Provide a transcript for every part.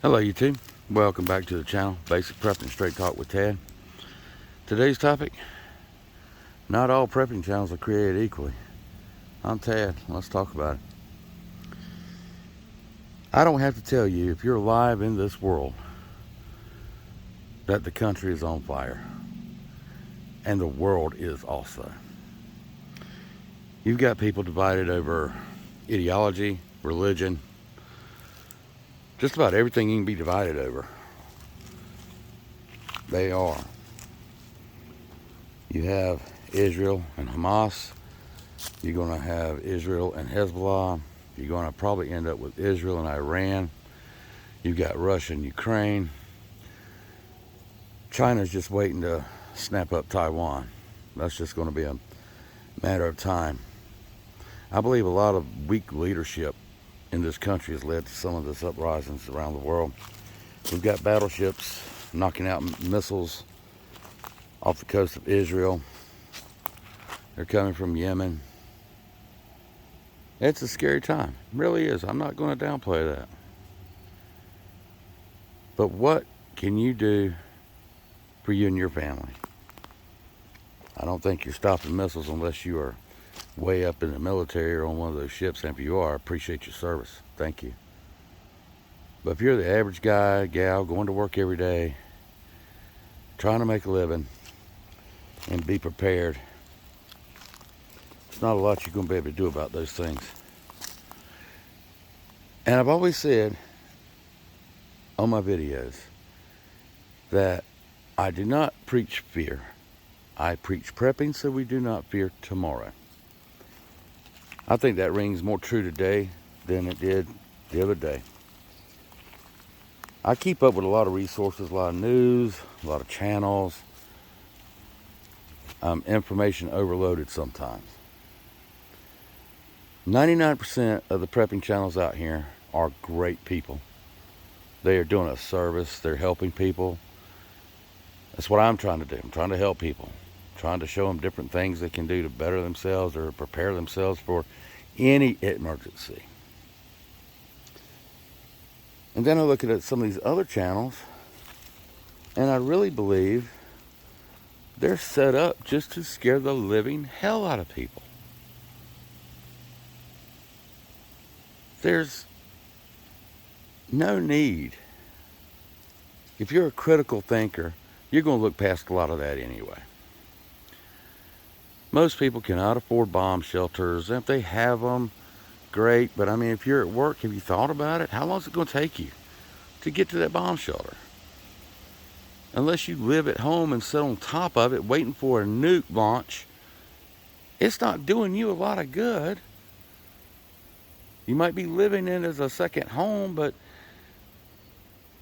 Hello YouTube, welcome back to the channel, Basic Prepping Straight Talk with Tad. Today's topic, not all prepping channels are created equally. I'm Tad, let's talk about it. I don't have to tell you, if you're alive in this world, that the country is on fire. And the world is also. You've got people divided over ideology, religion, just about everything you can be divided over. They are. You have Israel and Hamas. You're going to have Israel and Hezbollah. You're going to probably end up with Israel and Iran. You've got Russia and Ukraine. China's just waiting to snap up Taiwan. That's just going to be a matter of time. I believe a lot of weak leadership in this country has led to some of this uprisings around the world. We've got battleships knocking out missiles off the coast of Israel. They're coming from Yemen. It's a scary time. It really is. I'm not going to downplay that. But what can you do for you and your family? I don't think you're stopping missiles unless you are way up in the military or on one of those ships. And if you are, I appreciate your service. Thank you. But if you're the average guy, gal, going to work every day, trying to make a living, and be prepared, there's not a lot you're going to be able to do about those things. And I've always said on my videos that I do not preach fear. I preach prepping so we do not fear tomorrow. I think that rings more true today than it did the other day. I keep up with a lot of resources, a lot of news, a lot of channels. I'm information overloaded sometimes. 99% of the prepping channels out here are great people. They are doing a service. They're helping people. That's what I'm trying to do. I'm trying to help people. I'm trying to show them different things they can do to better themselves or prepare themselves for any emergency. And then I look at some of these other channels, and I really believe they're set up just to scare the living hell out of people. There's no need. If you're a critical thinker, you're going to look past a lot of that anyway. Most people cannot afford bomb shelters. If they have them, great. But I mean, if you're at work, have you thought about it? How long is it going to take you to get to that bomb shelter? Unless you live at home and sit on top of it waiting for a nuke launch, it's not doing you a lot of good. You might be living in it as a second home, but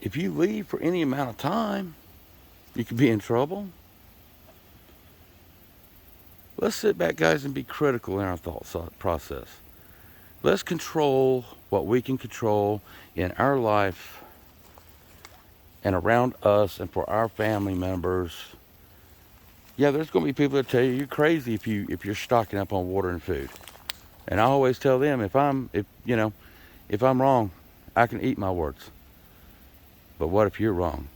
if you leave for any amount of time, you could be in trouble. Let's sit back, guys, and be critical in our thought process. Let's control what we can control in our life and around us and for our family members. Yeah, there's going to be people that tell you you're crazy if you're stocking up on water and food. And I always tell them, if I'm wrong, I can eat my words. But what if you're wrong?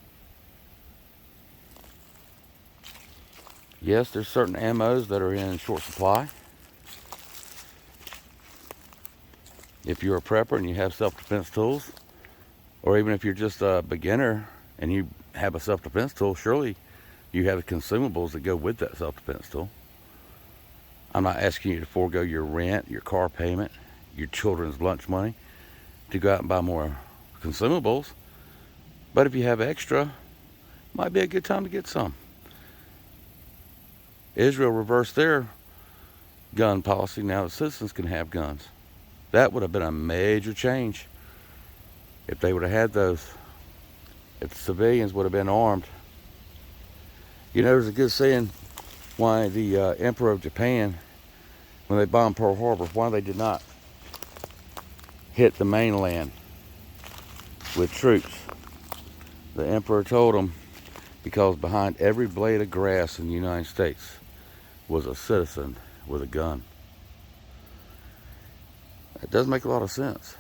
Yes, there's certain ammos that are in short supply. If you're a prepper and you have self-defense tools, or even if you're just a beginner and you have a self-defense tool, surely you have the consumables that go with that self-defense tool. I'm not asking you to forego your rent, your car payment, your children's lunch money to go out and buy more consumables. But if you have extra, might be a good time to get some. Israel reversed their gun policy. Now the citizens can have guns. That would have been a major change if they would have had those. If the civilians would have been armed. You know, there's a good saying why the Emperor of Japan, when they bombed Pearl Harbor, why they did not hit the mainland with troops. The Emperor told them because behind every blade of grass in the United States was a citizen with a gun. It does make a lot of sense.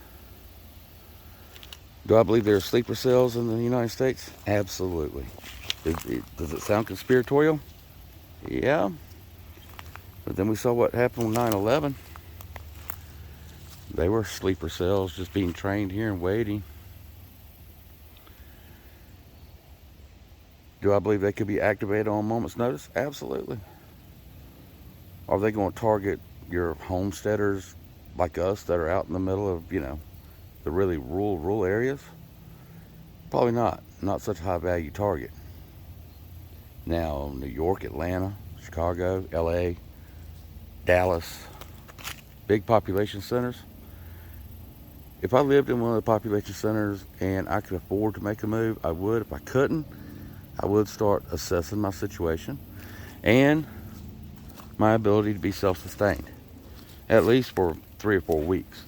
Do I believe there are sleeper cells in the United States? Absolutely. Does it sound conspiratorial? Yeah. But then we saw what happened with 9/11. They were sleeper cells just being trained here and waiting. Do I believe they could be activated on a moment's notice? Absolutely. Are they going to target your homesteaders like us that are out in the middle of, the really rural areas? Probably not. Not such a high value target. Now, New York, Atlanta, Chicago, LA, Dallas, big population centers. If I lived in one of the population centers and I could afford to make a move, I would. If I couldn't, I would start assessing my situation and my ability to be self-sustained, at least for 3 or 4 weeks.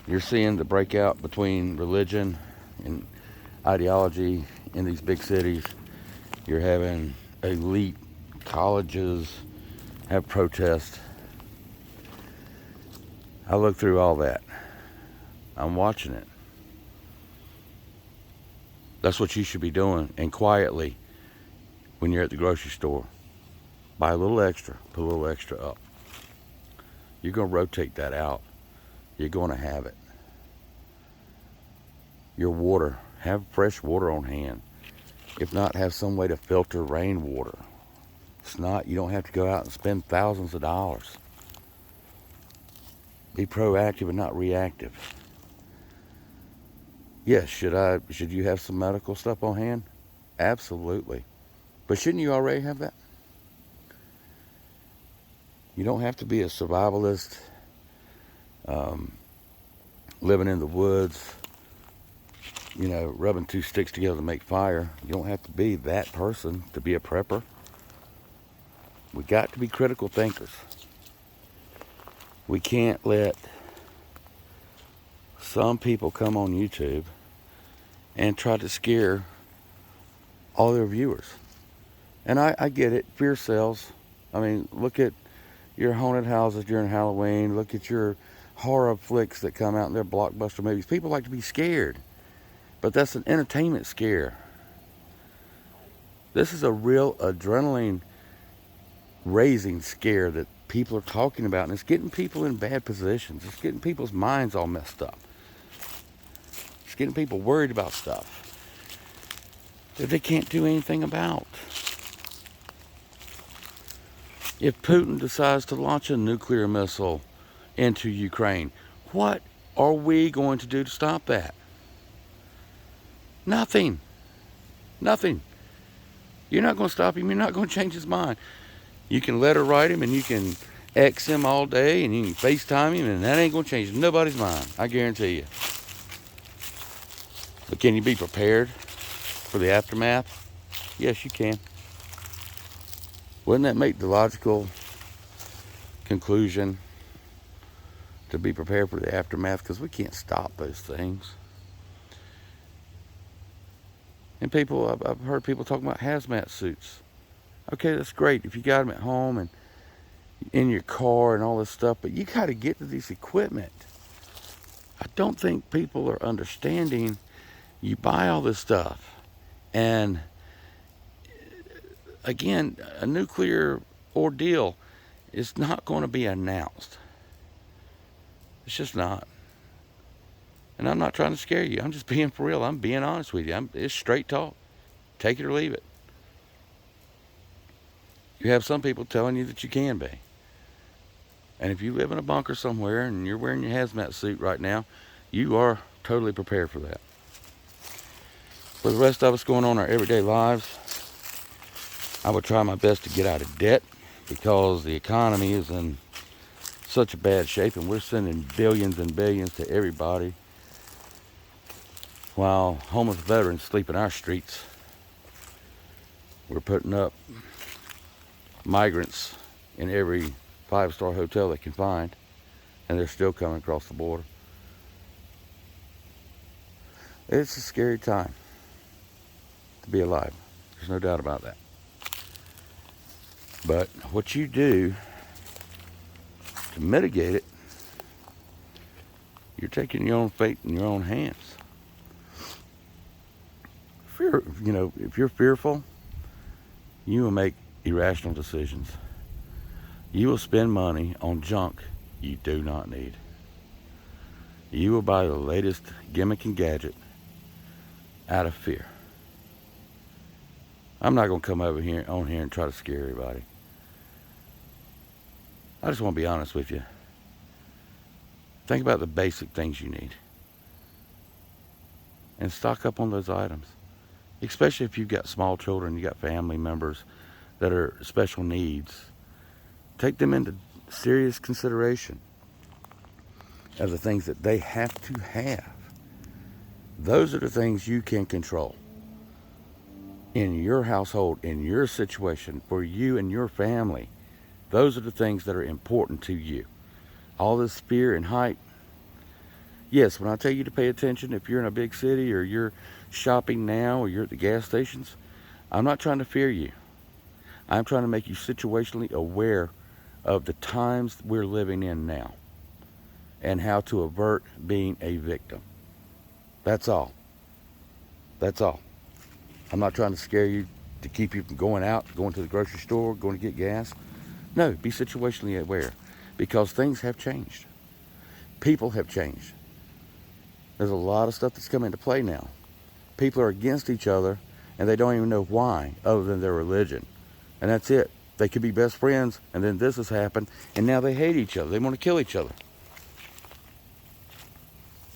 You're seeing the breakout between religion and ideology in these big cities. You're having elite colleges have protests. I look through all that. I'm watching it. That's what you should be doing, and quietly when you're at the grocery store. Buy a little extra, put a little extra up. You're going to rotate that out. You're going to have it. Your water, have fresh water on hand. If not, have some way to filter rainwater. It's not, you don't have to go out and spend thousands of dollars. Be proactive and not reactive. Yes, should you have some medical stuff on hand? Absolutely. But shouldn't you already have that? You don't have to be a survivalist, living in the woods, rubbing 2 sticks together to make fire. You don't have to be that person to be a prepper. We got to be critical thinkers. We can't let some people come on YouTube and try to scare all their viewers. And I get it, fear sells. I mean, look at your haunted houses during Halloween. Look at your horror flicks that come out in their blockbuster movies. People like to be scared. But that's an entertainment scare. This is a real adrenaline raising scare that people are talking about, and it's getting people in bad positions. It's getting people's minds all messed up. It's getting people worried about stuff that they can't do anything about. If Putin decides to launch a nuclear missile into Ukraine, what are we going to do to stop that? Nothing. Nothing. You're not going to stop him. You're not going to change his mind. You can letter write him and you can X him all day and you can FaceTime him, and that ain't going to change nobody's mind. I guarantee you. But can you be prepared for the aftermath? Yes, you can. Wouldn't that make the logical conclusion to be prepared for the aftermath? Because we can't stop those things. And I've heard people talking about hazmat suits. Okay, that's great if you got them at home and in your car and all this stuff, but you got to get to this equipment. I don't think people are understanding. You buy all this stuff, and again, a nuclear ordeal is not going to be announced. It's just not. And I'm not trying to scare you. I'm just being for real. I'm being honest with you. It's straight talk. Take it or leave it. You have some people telling you that you can be. And if you live in a bunker somewhere and you're wearing your hazmat suit right now, you are totally prepared for that. For the rest of us going on our everyday lives, I would try my best to get out of debt, because the economy is in such a bad shape and we're sending billions and billions to everybody while homeless veterans sleep in our streets. We're putting up migrants in every 5-star hotel they can find, and they're still coming across the border. It's a scary time to be alive. There's no doubt about that. But what you do to mitigate it You're taking your own fate in your own hands. Fear, if you're fearful, you will make irrational decisions. You will spend money on junk you do not need. You will buy the latest gimmick and gadget out of fear. I'm not going to come over here and try to scare everybody. I just want to be honest with you. Think about the basic things you need and stock up on those items. Especially if you've got small children, you got family members that are special needs. Take them into serious consideration of the things that they have to have. Those are the things you can control in your household, in your situation, for you and your family. Those are the things that are important to you. All this fear and hype. Yes, when I tell you to pay attention, if you're in a big city or you're shopping now or you're at the gas stations, I'm not trying to fear you. I'm trying to make you situationally aware of the times we're living in now and how to avert being a victim. That's all. That's all. I'm not trying to scare you to keep you from going out, going to the grocery store, going to get gas. No, be situationally aware because things have changed. People have changed. There's a lot of stuff that's come into play now. People are against each other and they don't even know why other than their religion. And that's it. They could be best friends and then this has happened and now they hate each other. They want to kill each other.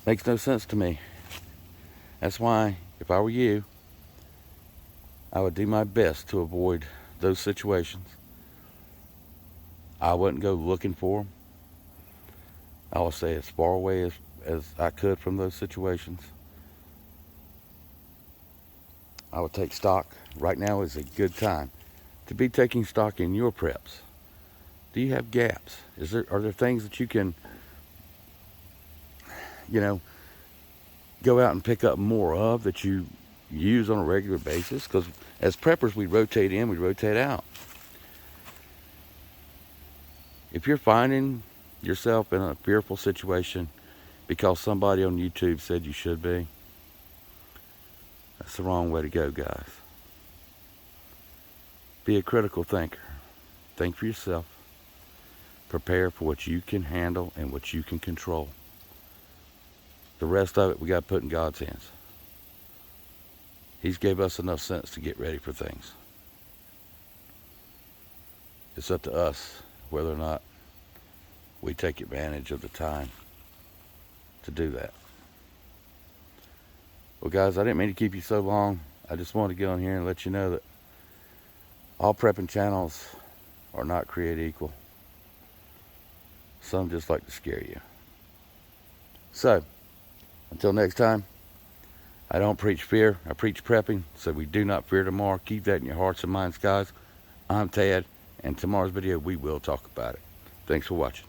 Makes no sense to me. That's why, if I were you, I would do my best to avoid those situations. I wouldn't go looking for them. I would stay as far away as I could from those situations. I would take stock. Right now is a good time to be taking stock in your preps. Do you have gaps? Are there things that you can, go out and pick up more of that you use on a regular basis? Because as preppers, we rotate in, we rotate out. If you're finding yourself in a fearful situation because somebody on YouTube said you should be, that's the wrong way to go, guys. Be a critical thinker. Think for yourself. Prepare for what you can handle and what you can control. The rest of it, we got to put in God's hands. He's gave us enough sense to get ready for things. It's up to us whether or not we take advantage of the time to do that. Well, guys, I didn't mean to keep you so long. I just wanted to get on here and let you know that all prepping channels are not created equal. Some just like to scare you. So, until next time, I don't preach fear. I preach prepping, so we do not fear tomorrow. Keep that in your hearts and minds, guys. I'm Ted, and tomorrow's video, we will talk about it. Thanks for watching.